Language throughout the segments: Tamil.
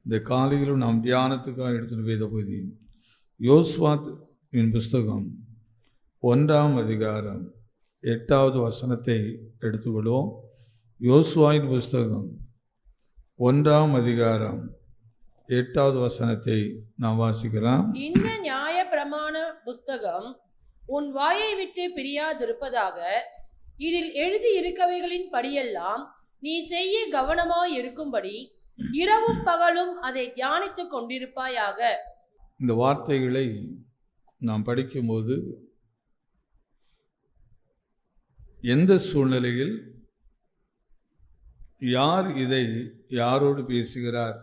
இந்த காலையிலும் நாம் தியானத்துக்காக எடுத்துகிட்டு வேத பகுதி யோசுவாவின் புஸ்தகம் 1ஆம் அதிகாரம் 8வது வசனத்தை எடுத்துக்கொள்வோம். யோசுவாவின் புஸ்தகம் 1ஆம் அதிகாரம் 8வது வசனத்தை நாம் வாசிக்கலாம். இந்த நியாய பிரமாண புஸ்தகம் உன் வாயை விட்டு பிரியாதிருப்பதாக, இதில் எழுதி இருக்கவைகளின் படியெல்லாம் நீ செய்ய கவனமாய் இருக்கும்படி இரவும் பகலும் அதை தியானித்துக் கொண்டிருப்பாயாக. இந்த வார்த்தைகளை நாம் படிக்கும்போது எந்த சூழ்நிலையில் யார் இதை யாரோடு பேசுகிறார்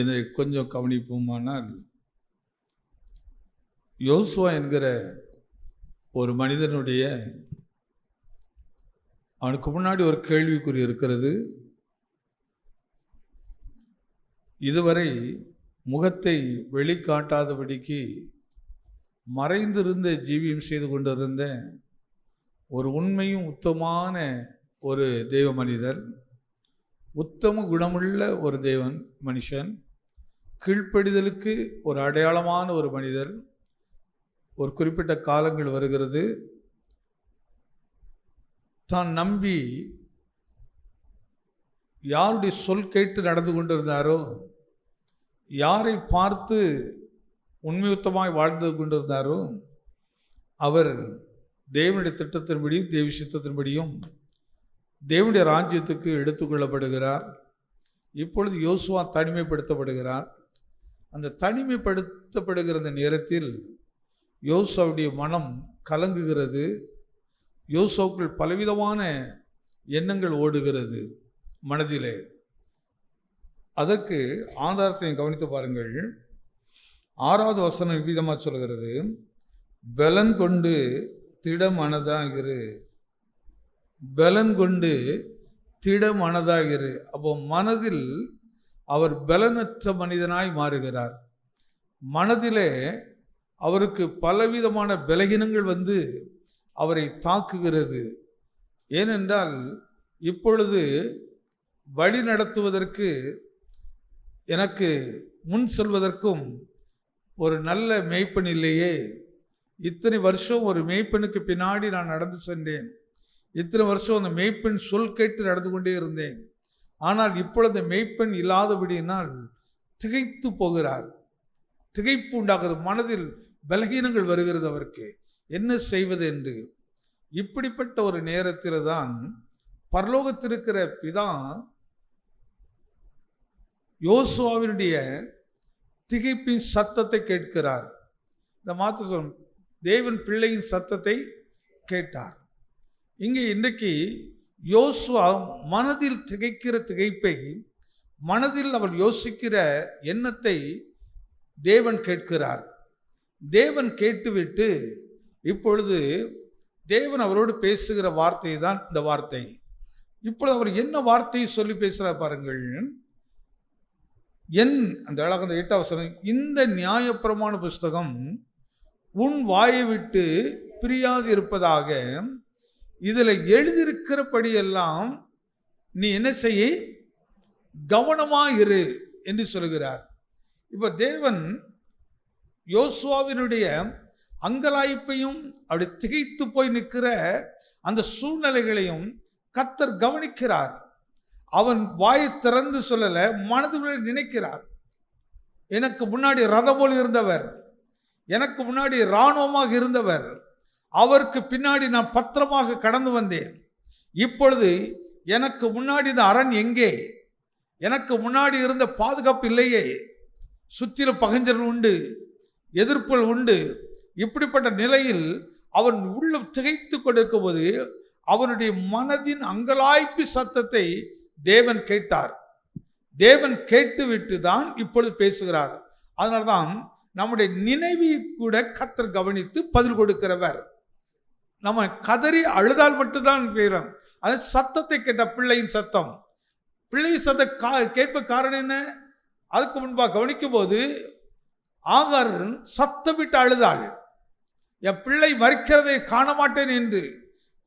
இதை கொஞ்சம் கவனிப்போமானால், யோசுவா என்கிற ஒரு மனிதனுடைய அவனுக்கு முன்னாடி ஒரு கேள்விக்குறி இருக்கிறது. இதுவரை முகத்தை வெளிக்காட்டாதபடிக்கு மறைந்திருந்த ஜீவியம் செய்து கொண்டிருந்த ஒரு உண்மையும் உத்தமான ஒரு தெய்வ மனிதர், உத்தம குணமுள்ள ஒரு தேவன் மனுஷன், கீழ்ப்படிதலுக்கு ஒரு அடையாளமான ஒரு மனிதர். ஒரு குறிப்பிட்ட காலங்கள் வருகிறது, தான் நம்பி யாருடைய சொல் கேட்டு நடந்து கொண்டிருந்தாரோ, யாரை பார்த்து உண்மையுத்தமாய் வாழ்ந்து கொண்டிருந்தாரோ, அவர் தேவனுடைய திட்டத்தின்படி தேவ சித்தத்தின்படியும் தேவனுடைய ராஜ்யத்துக்கு எடுத்துக்கொள்ளப்படுகிறார். இப்பொழுது யோசுவா தனிமைப்படுத்தப்படுகிறார். அந்த தனிமைப்படுத்தப்படுகிற அந்த நேரத்தில் யோசுவாவுடைய மனம் கலங்குகிறது. யோசுவாவுக்குள் பலவிதமான எண்ணங்கள் ஓடுகிறது மனதிலே. அதற்கு ஆதாரத்தை கவனித்து பாருங்கள். 6வது வசனம் விதமாக சொல்கிறது, பலன் கொண்டு திடமனதாகிரு, பலன் கொண்டு திடமனதாகிரு. அப்போ மனதில் அவர் பலனற்ற மனிதனாய் மாறுகிறார். மனதிலே அவருக்கு பலவிதமான பலகீனங்கள் வந்து அவரை தாக்குகிறது. ஏனென்றால் இப்பொழுது வழி நடத்துவதற்கு, எனக்கு முன் செல்வதற்கும் ஒரு நல்ல மேய்ப்பன் இல்லையே. இத்தனை வருஷம் ஒரு மேய்ப்பனுக்கு பின்னாடி நான் நடந்து சென்றேன். இத்தனை வருஷம் அந்த மேய்ப்பன் சொல் கேட்டு நடந்து கொண்டே இருந்தேன். ஆனால் இப்பொழுது மேய்ப்பன் இல்லாதபடியினால் திகைத்து போகிறார். திகைப்பு உண்டாகிறது, மனதில் பலகீனங்கள் வருகிறது அவருக்கு, என்ன செய்வது என்று. இப்படிப்பட்ட ஒரு நேரத்தில் தான் பரலோகத்திருக்கிற பிதா யோசுவாவினுடைய திகைப்பின் சத்தத்தை கேட்கிறார். இந்த மாத்திர தேவன் பிள்ளையின் சத்தத்தை கேட்டார். இங்கே இன்றைக்கு யோசுவா மனதில் திகைக்கிற திகைப்பை, மனதில் அவர் யோசிக்கிற எண்ணத்தை தேவன் கேட்கிறார். தேவன் கேட்டுவிட்டு இப்பொழுது தேவன் அவரோடு பேசுகிற வார்த்தை தான் இந்த வார்த்தை. இப்பொழுது அவர் என்ன வார்த்தையை சொல்லி பேசுகிறார் பாருங்கள். அந்த அழகான 8வது வசனம், இந்த நியாயப்பிரமாண புஸ்தகம் உன் வாயை விட்டு பிரியாது இருப்பதாக, இதில் எழுதியிருக்கிறபடியெல்லாம் நீ என்ன செய்ய, கவனமாயிரு என்று சொல்கிறார். இப்போ தேவன் யோசுவாவினுடைய அங்கலாய்ப்பையும் அப்படி திகைத்து போய் நிற்கிற அந்த சூழ்நிலைகளையும் கர்த்தர் கவனிக்கிறார். அவன் வாயை திறந்து சொல்லல, மனதுக்குள்ளே நினைக்கிறார். எனக்கு முன்னாடி ரதம் போல் இருந்தவர், எனக்கு முன்னாடி இராணுவமாக இருந்தவர், அவருக்கு பின்னாடி நான் பத்திரமாக கடந்து வந்தேன். இப்பொழுது எனக்கு முன்னாடி இந்த அரண் எங்கே, எனக்கு முன்னாடி இருந்த பாதுகாப்பு இல்லையே, சுற்றிலும் பகைஞர்கள் உண்டு, எதிர்ப்புகள் உண்டு. இப்படிப்பட்ட நிலையில் அவன் உள்ள திகைத்து கொண்டிருக்கும் போது அவனுடைய மனதின் அங்கலாய்ப்பு சத்தத்தை தேவன் கேட்டார். தேவன் கேட்டுவிட்டு தான் இப்பொழுது பேசுகிறார். அதனால்தான் நம்முடைய நினைவை கூட கர்த்தர் கவனித்து பதில் கொடுக்கிறவர். நம்ம கதறி அழுதால் மட்டும்தான் பேரும். அது சத்தத்தை கேட்ட பிள்ளையின் சத்தம், பிள்ளையின் சத்தம் கேட்ப காரணம் என்ன? அதுக்கு முன்பாக கவனிக்கும் போது ஆகார் சத்தமிட்டு அழுதாள். என் பிள்ளை மரிக்கிறதை காண மாட்டேன் என்று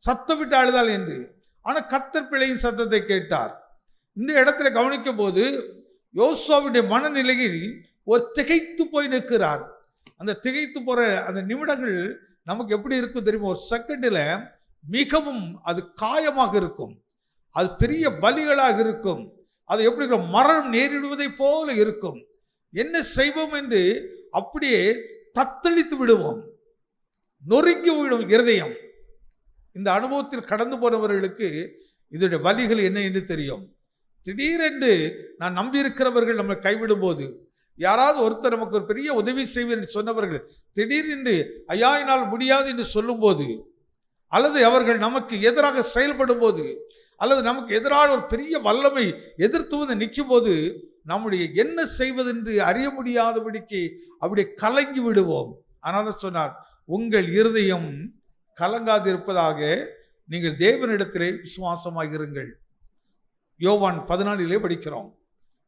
சத்தமிட்டு அழுதாள் என்று. ஆனால் கர்த்தர் பிள்ளையின் சத்தத்தை கேட்டார். இந்த இடத்துல கவனிக்கும் போது யோசுவாவுடைய மனநிலையில் ஒரு திகைத்து போய் நிற்கிறார். அந்த திகைத்து போற அந்த நிமிடங்கள் நமக்கு எப்படி இருக்கும் தெரியுமா? ஒரு செகண்டில் மிகவும் அது காயமாக இருக்கும், அது பெரிய பலிகளாக இருக்கும், அது எப்படி மரணம் நேரிடுவதை போல இருக்கும். என்ன செய்வோம் என்று அப்படியே தத்தளித்து விடுவோம், நொறுங்கி விடும் இருதயம். இந்த அனுபவத்தில் கடந்து போனவர்களுக்கு இதோடைய வலிகள் என்ன என்று தெரியும். திடீரென்று நான் நம்பியிருக்கிறவர்கள் நம்மை கைவிடும் போது, யாராவது ஒருத்தர் நமக்கு ஒரு பெரிய உதவி செய்வேன் என்று சொன்னவர்கள் திடீரென்று ஐயா என்னால் முடியாது என்று சொல்லும்போது, அல்லது அவர்கள் நமக்கு எதிராக செயல்படும் போது, அல்லது நமக்கு எதிரான ஒரு பெரிய வல்லமை எதிர்த்து வந்து நிற்கும் போது, நம்முடைய என்ன செய்வதென்று அறிய முடியாதபடிக்கு அப்படியே கலங்கி விடுவோம். ஆனால் சொன்னார், உங்கள் இருதயம் கலங்காது இருப்பதாக நீங்கள் தேவனிடத்திலே விசுவாசமாக இருங்கள். யோவான் 14 படிக்கிறோம்.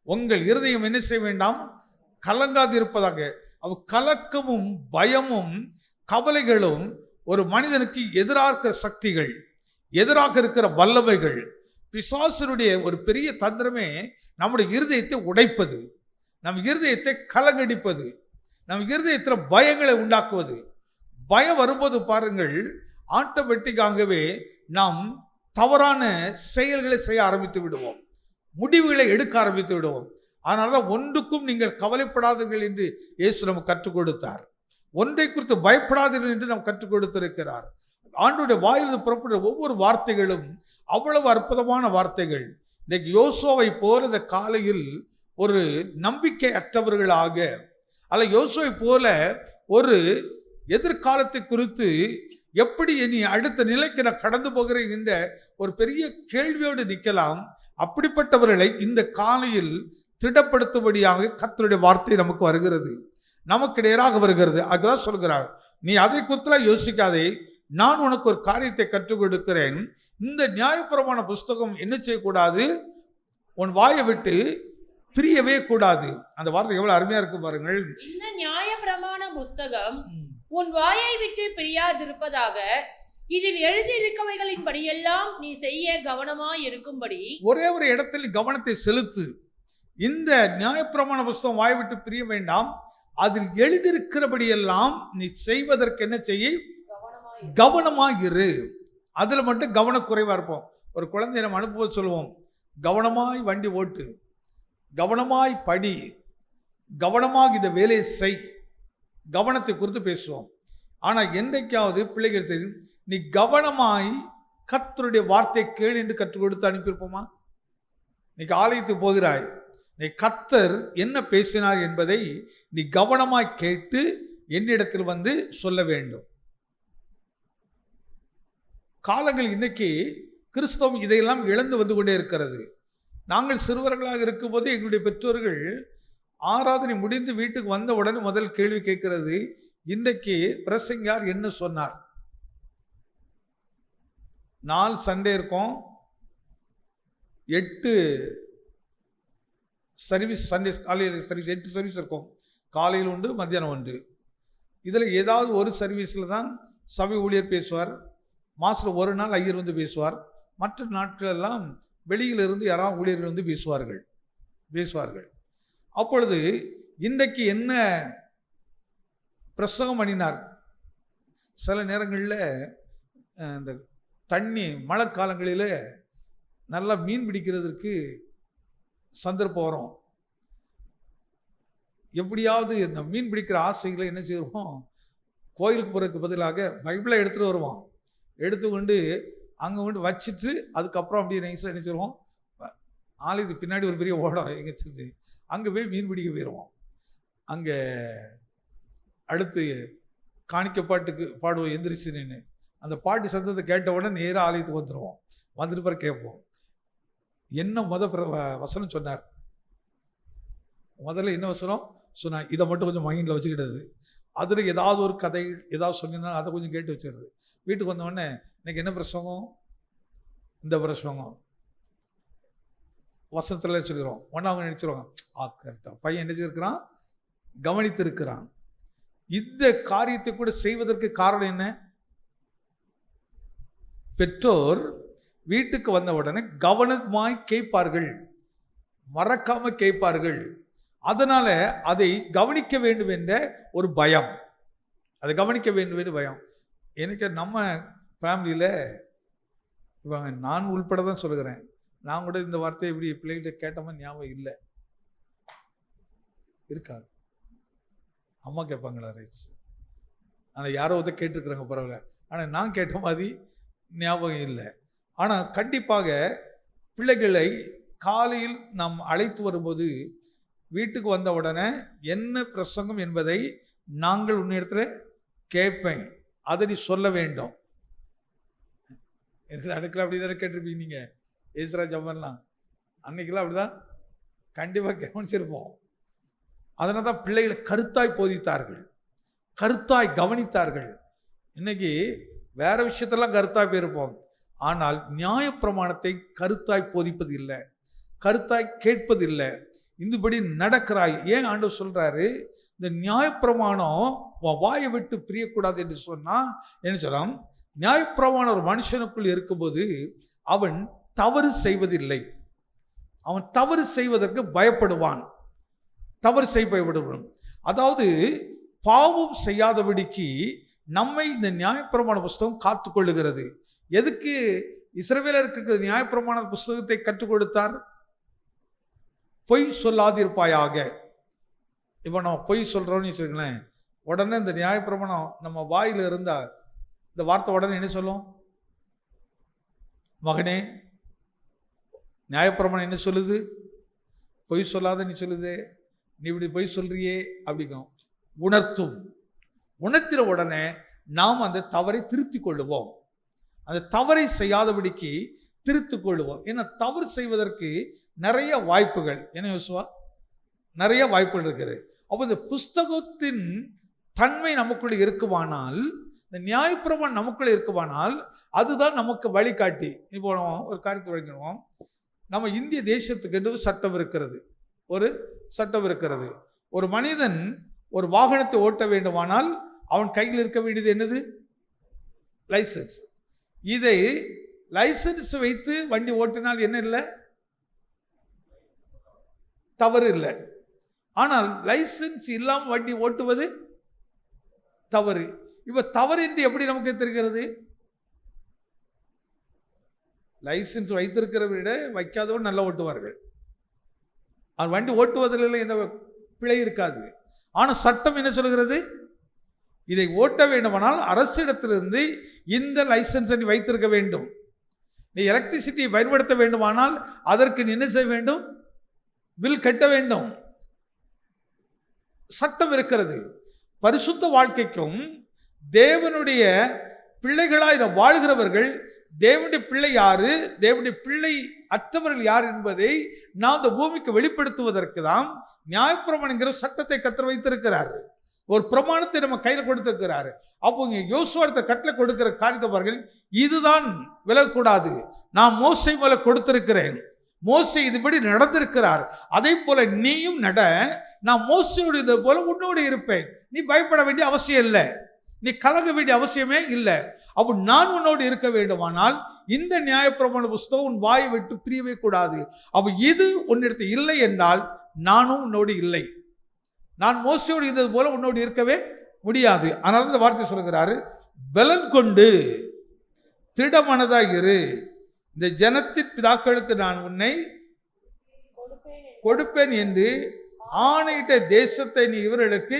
உங்கள் இருதயம் என்ன செய்ய வேண்டாம்? கலங்காது இருப்பதாக. அவ் கலக்கமும் பயமும் கவலைகளும் ஒரு மனிதனுக்கு எதிராக இருக்கிற சக்திகள், எதிராக இருக்கிற வல்லமைகள். பிசாசனுடைய ஒரு பெரிய தந்திரமே நம்முடைய இருதயத்தை உடைப்பது, நம் இருதயத்தை கலங்கடிப்பது, நம் இருதயத்தில் பயங்களை உண்டாக்குவது. பயம் வரும்போது பாருங்கள், ஆட்டோமேட்டிக்காகவே நாம் தவறான செயல்களை செய்ய ஆரம்பித்து விடுவோம், முடிவுகளை எடுக்க ஆரம்பித்து விடுவோம். அதனால்தான் ஒன்றுக்கும் நீங்கள் கவலைப்படாதீர்கள் என்று இயேசு நமக்கு கற்றுக் கொடுத்தார். ஒன்றை குறித்து பயப்படாதீர்கள் என்று நாம் கற்றுக் கொடுத்திருக்கிறார். ஆண்டவருடைய வாயிலிருந்து புறப்படுற ஒவ்வொரு வார்த்தைகளும் அவ்வளவு அற்புதமான வார்த்தைகள். இன்னைக்கு யோசுவாவை போல இந்த காலையில் ஒரு நம்பிக்கை அற்றவர்களாக, அல்ல யோசுவாவை போல ஒரு எதிர்காலத்தை குறித்து எப்படி இனி அடுத்த நிலைக்கு நான் கடந்து போகிறேன் என்ற ஒரு பெரிய கேள்வியோடு நிற்கலாம். அப்படிப்பட்டவர்களை இந்த காலையில் திடப்படுத்தும்படியாக கர்த்தருடைய வார்த்தை நமக்கு வருகிறது, நமக்கு நேராக வருகிறது. அதுதான் சொல்கிறார், நீ அதை குறித்துலாம் யோசிக்காதே, நான் உனக்கு ஒரு காரியத்தை கற்றுக் கொடுக்கிறேன். இந்த நியாயப்பிரமாண புஸ்தகம் என்ன செய்யக்கூடாது? உன் வாயை விட்டு பிரியவே கூடாது. அந்த வார்த்தை எவ்வளவு அருமையா இருக்கு பாருங்கள். இந்த நியாயப்பிரமாண புஸ்தகம் உன் வாயை விட்டு பிரியாதிருப்பதாக, இதில் எழுதியிருக்கவைகளின் படியெல்லாம் நீ செய்ய கவனமாய் இருக்கும்படி. ஒரே ஒரு இடத்தில் கவனத்தை செலுத்து. இந்த நியாயப்பிரமாண புஸ்தகம் வாயை விட்டு பிரிய வேண்டாம், அதில் எழுதியிருக்கிறபடியெல்லாம் நீ செய்வதற்கு என்ன செய்ய? கவனமாயிரு. அதில் மட்டும் கவனக்குறைவா இருப்போம். ஒரு குழந்தைய நம்ம அனுப்புவது சொல்லுவோம், கவனமாய் வண்டி ஓட்டு, கவனமாய் படி, கவனமாக இந்த வேலையை செய், கவனத்தை குறித்து பேசுவோம். ஆனால் என்றைக்காவது பிள்ளைகள் தெரியும், நீ கவனமாய் கர்த்தருடைய வார்த்தை கேள் என்று கற்றுக் கொடுத்து அனுப்பியிருப்போமா? நீ ஆலயத்துக்கு போகிறாய், நீ கர்த்தர் என்ன பேசினார் என்பதை நீ கவனமாய் கேட்டு என்னிடத்தில் வந்து சொல்ல வேண்டும். காலங்கள் இன்னைக்கு கிறிஸ்தவம் இதையெல்லாம் இழந்து வந்து கொண்டே இருக்கிறது. நாங்கள் சிறுவர்களாக இருக்கும்போது எங்களுடைய பெற்றோர்கள் ஆராதனை முடிந்து வீட்டுக்கு வந்த உடனே முதல் கேள்வி கேட்கிறது, இன்றைக்கு பிரசங்கியார் என்ன சொன்னார்? 4 சண்டே இருக்கும், 8 சர்வீஸ், சண்டே காலையில் சர்வீஸ் 8 சர்வீஸ் இருக்கும். காலையில் உண்டு, மத்தியானம் உண்டு. இதில் ஏதாவது ஒரு சர்வீஸில் தான் சபை ஊழியர் பேசுவார். மாதத்தில் ஒரு நாள் ஐயர் வந்து பேசுவார். மற்ற நாட்களெல்லாம் வெளியிலிருந்து யாராவது ஊழியர்கள் வந்து பேசுவார்கள். அப்பொழுது இன்றைக்கு என்ன பிரசங்கம் பண்ணினார்? சில நேரங்களில் இந்த தண்ணி மழை காலங்களில் நல்லா மீன் பிடிக்கிறதுக்கு சந்தர்ப்பம் வரும். எப்படியாவது இந்த மீன் பிடிக்கிற ஆசைகளை என்ன செய்வோம், கோயிலுக்கு போகிறதுக்கு பதிலாக பைபிளை எடுத்துகிட்டு வருவோம். எடுத்துக்கொண்டு அங்கே கொண்டு வச்சுட்டு அதுக்கப்புறம் அப்படியே நைஸாக என்ன செய்வோம், ஆலயத்துக்கு பின்னாடி ஒரு பெரிய ஓடம் எங்கே செஞ்சு அங்கே போய் மீன் பிடிக்க போயிடுவோம். அங்கே அடுத்து காணிக்க பாட்டுக்கு பாடுவோம், எந்திரிச்சு நின்று அந்த பாட்டு சத்தத்தை கேட்ட உடனே நேராக ஆலயத்துக்கு வந்துடுவோம். வந்துட்டு பிறகு கேட்போம், என்ன வசனம் சொன்னார்? முதல்ல என்ன வசனம் சொன்னார்? இதை மட்டும் கொஞ்சம் மைண்டில் வச்சுக்கிட்டது. அதில் ஏதாவது ஒரு கதை ஏதாவது சொன்னிருந்தாலும் அதை கொஞ்சம் கேட்டு வச்சுக்கிறது. வீட்டுக்கு வந்தோடனே இன்னைக்கு என்ன பிரசங்கம்? இந்த பிரசங்கம் வசனத்தில் சொல்லிடுவோம். ஒன்றாவது நினைச்சிருவாங்க, கரெக்டாக பையன் என்ன செய்திருக்கிறான், கவனித்திருக்கிறான். இந்த காரியத்தை கூட செய்வதற்கு காரணம் என்ன? பெற்றோர் வீட்டுக்கு வந்த உடனே கவனமாய் கேட்பார்கள். மறக்காம கேட்பார்கள். அதனால அதை கவனிக்க வேண்டும் என்ற ஒரு பயம், அதை கவனிக்க வேண்டும் என்று பயம். எனக்கு நம்ம ஃபேமிலியில் இவங்க, நான் உள்பட தான் சொல்லுகிறேன், நான் கூட இந்த வார்த்தையை இப்படி பிள்ளைகிட்ட கேட்ட மாதிரி ஞாபகம் இல்லை. இருக்காது. அம்மா கேட்பாங்களா? ரைட்ஸ். ஆனால் யாரோ ஒருத்தர் கேட்டிருக்கிறாங்க, பரவாயில்ல. ஆனால் நான் கேட்ட மாதிரி ஞாபகம் இல்லை. ஆனால் கண்டிப்பாக பிள்ளைகளை காலையில் நாம் அழைத்து வரும்போது வீட்டுக்கு வந்த உடனே என்ன பிரசங்கம் என்பதை நாங்கள் உன்னிடத்தில் கேட்பேன், அதை நீ சொல்ல வேண்டும். எனக்கு அடுக்கல அப்படி தானே கேட்டிருப்பீங்க நீங்கள், ஏசுராஜ் அம்மன்லாம் அன்னைக்கெல்லாம் அப்படிதான் கண்டிப்பாக கவனிச்சிருப்போம். அதனால தான் பிள்ளைகளை கருத்தாய் போதித்தார்கள், கருத்தாய் கவனித்தார்கள். இன்னைக்கு வேற விஷயத்தெல்லாம் கருத்தாய் போயிருப்போம், ஆனால் நியாயப்பிரமாணத்தை கருத்தாய் போதிப்பது இல்லை, கருத்தாய் கேட்பது இல்லை. இந்தபடி நடக்கிறாய். ஏன் ஆண்டவர் சொல்றாரு, இந்த நியாயப்பிரமாணம் வாயை விட்டு பிரியக்கூடாது என்று சொன்னா என்ன சொல்லலாம்? நியாயப்பிரமாணம் ஒரு மனுஷனுக்குள் இருக்கும்போது அவன் தவறு செய்வதில்லை, அவன் தவறு செய்வதற்கு பயப்படுவான், தவறு செய்ய பயப்படுவான். அதாவது பாவம் செய்யாதபடிக்கு நம்மை இந்த நியாயப்பிரமாண புஸ்தகம் காத்து கொள்ளுகிறது. எதுக்கு இஸ்ரவேலருக்கு நியாயப்பிரமாண புஸ்தகத்தை கற்றுக் கொடுத்தார்? பொய் சொல்லாதிருப்பாயாக. இப்போ நம்ம பொய் சொல்றோம்னு வச்சுக்கங்களேன், உடனே இந்த நியாயப்பிரமாணம் நம்ம வாயில் இருந்தா இந்த வார்த்தை உடனே என்ன சொல்லும்? மகனே, நியாயப்பிரமாணம் என்ன சொல்லுது? பொய் சொல்லாத நீ சொல்லுதே, நீ இப்படி பொய் சொல்றியே அப்படிங்கும். உணர்த்தும். உணர்த்தின உடனே நாம் அந்த தவறை திருத்திக் கொள்ளுவோம், அந்த தவறை செய்யாதபடிக்கு திருத்திக் கொள்ளுவோம். ஏன்னா தவறு செய்வதற்கு நிறைய வாய்ப்புகள், என்ன யோசுவா, நிறைய வாய்ப்புகள் இருக்குது. அப்போ இந்த புஸ்தகத்தின் தன்மை நமக்குள்ள இருக்குமானால், இந்த நியாயப்பிரமாணம் நமக்குள்ள இருக்குமானால் அதுதான் நமக்கு வழிகாட்டி. இப்போ ஒரு காரியத்தை வழங்கிடுவோம். நம்ம இந்திய தேசத்துக்கு என்று சட்டம் இருக்கிறது, ஒரு சட்டம் இருக்கிறது. ஒரு மனிதன் ஒரு வாகனத்தை ஓட்ட வேண்டுமானால் அவன் கையில் இருக்க வேண்டியது என்னது? லைசன்ஸ். இதை லைசன்ஸ் வைத்து வண்டி ஓட்டினால் என்ன இல்லை? தவறு இல்லை. ஆனால் லைசன்ஸ் இல்லாமல் வண்டி ஓட்டுவது தவறு. இப்ப தவறு என்று எப்படி நமக்கு தெரிகிறது? லைசன்ஸ் வைத்திருக்கிறவரை விட வைக்காதவன் நல்லா ஓட்டுவார்கள். அவன் வண்டி ஓட்டுவதில் எந்த பிழை இருக்காது. ஆனால் சட்டம் என்ன சொல்கிறது? இதை ஓட்ட வேண்டுமானால் அரசிடத்திலிருந்து இந்த லைசன்ஸை நீ வைத்திருக்க வேண்டும். நீ எலக்ட்ரிசிட்டியை பயன்படுத்த வேண்டுமானால் அதற்கு நீ என்ன செய்ய வேண்டும்? பில் கட்ட வேண்டும். சட்டம் இருக்கிறது. பரிசுத்த வாழ்க்கைக்கும் தேவனுடைய பிள்ளைகளாய் வாழ்கிறவர்கள், தேவனுடைய பிள்ளை யாரு, தேவனுடைய பிள்ளை அற்றவர்கள் யார் என்பதை நாம் இந்த பூமிக்கு வெளிப்படுத்துவதற்கு தான் நியாயப்பிரமாணம் என்கிற சட்டத்தை கர்த்தர் வைத்திருக்கிறார். ஒரு பிரமாணத்தை நம்ம கையில் கொடுத்திருக்கிறார். அப்போ இங்க யோசுவாவுக்கு கட்டளை கொடுக்கிற காரியத்தை பாருங்கள், இதுதான் விலகக்கூடாது. நான் மோசே மேல கொடுத்திருக்கிறேன், மோசே இதுபடி நடந்திருக்கிறார், அதே போல நீயும் நட. நான் மோசையோடு போல உன்னோடு இருப்பேன். நீ பயப்பட வேண்டிய அவசியம் இல்லை, நீ கலங்க வேண்டிய அவசியமே இல்லை. அப்போ நான் உன்னோடு இருக்க வேண்டுமானால் இந்த நியாயப்பிரமாண புஸ்தகம் உன் வாயை விட்டு பிரியவே கூடாது. அப்போ இது உன்னிடத்து இல்லை என்றால் நானும் உன்னோடு இல்லை, நான் மோசையோடு இருந்தது போல உன்னோடு இருக்கவே முடியாது. அதனால இந்த வார்த்தை சொல்கிறாரு, பலன் கொண்டு திடமனதாக இரு, இந்த ஜனத்தின் பிதாக்களுக்கு நான் உன்னை கொடுப்பேன் என்று ஆணையிட்ட தேசத்தை நீ இவர்களுக்கு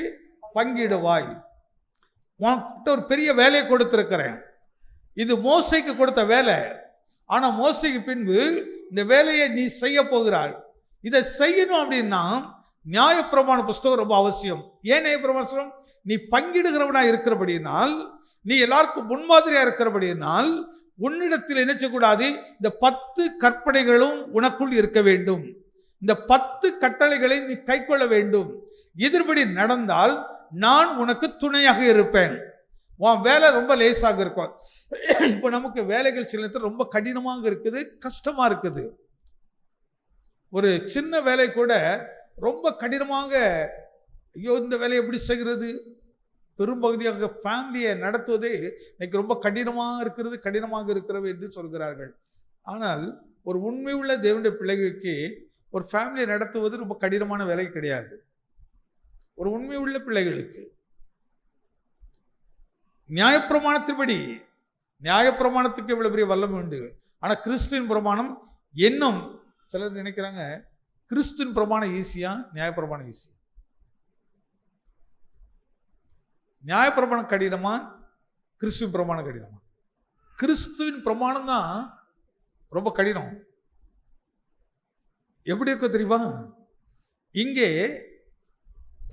பங்கிடுவாய். உன்கிட்ட ஒரு பெரிய வேலையை கொடுத்திருக்கிறேன். இது மோசைக்கு கொடுத்த வேலை. ஆனா மோசைக்கு பின்பு இந்த வேலையை நீ செய்ய போகிறாள். இதை செய்யணும் அப்படின்னா நியாயப்பிரமாண புஸ்தகம் ரொம்ப அவசியம். ஏன் நியாயப்பிரமாண புஸ்தகம்? நீ பங்கிடுகிறவனா இருக்கிறபடினால், நீ எல்லாருக்கும் முன்மாதிரியா இருக்கிறபடினால் உன்னிடத்தில் என்ன செய்யக்கூடாது? இந்த 10 கற்பனைகளும் உனக்குள் இருக்க வேண்டும். இந்த 10 கட்டளைகளை நீ கைக்கொள்ள வேண்டும். இதன்படி நடந்தால் நான் உனக்கு துணையாக இருப்பேன். உன் வேலை ரொம்ப லேசாக இருக்கும். இப்போ நமக்கு வேலைகள் சில நேரத்தில் ரொம்ப கடினமாக இருக்குது, கஷ்டமா இருக்குது. ஒரு சின்ன வேலை கூட ரொம்ப கடினமாக, ஐயோ இந்த வேலையை எப்படி செய்கிறது? பெரும்பகுதியாக ஃபேமிலியை நடத்துவதே இன்னைக்கு ரொம்ப கடினமாக இருக்கிறது என்று சொல்கிறார்கள். ஆனால் ஒரு உண்மை உள்ள தேவனுடைய பிள்ளைகளுக்கு ஒரு ஃபேமிலியை நடத்துவது ரொம்ப கடினமான வேலை கிடையாது. ஒரு உண்மை உள்ள பிள்ளைகளுக்கு நியாயப்பிரமாணத்தின்படி, நியாயப்பிரமாணத்துக்கு இவ்வளவு பெரிய வல்லமை உண்டு. ஆனா கிறிஸ்துவின் பிரமாணம் இன்னும் சிலர் நினைக்கிறாங்க கிறிஸ்துவின் பிரமாணம் ஈஸியா, நியாயப்பிரமாணம் ஈஸி. நியாயப்பிரமாணம் கடினமா, கிறிஸ்துவின் பிரமாணம் கடினமா? கிறிஸ்துவின் பிரமாணம் தான் ரொம்ப கடினம். எப்படி இருக்க தெரியுமா? இங்கே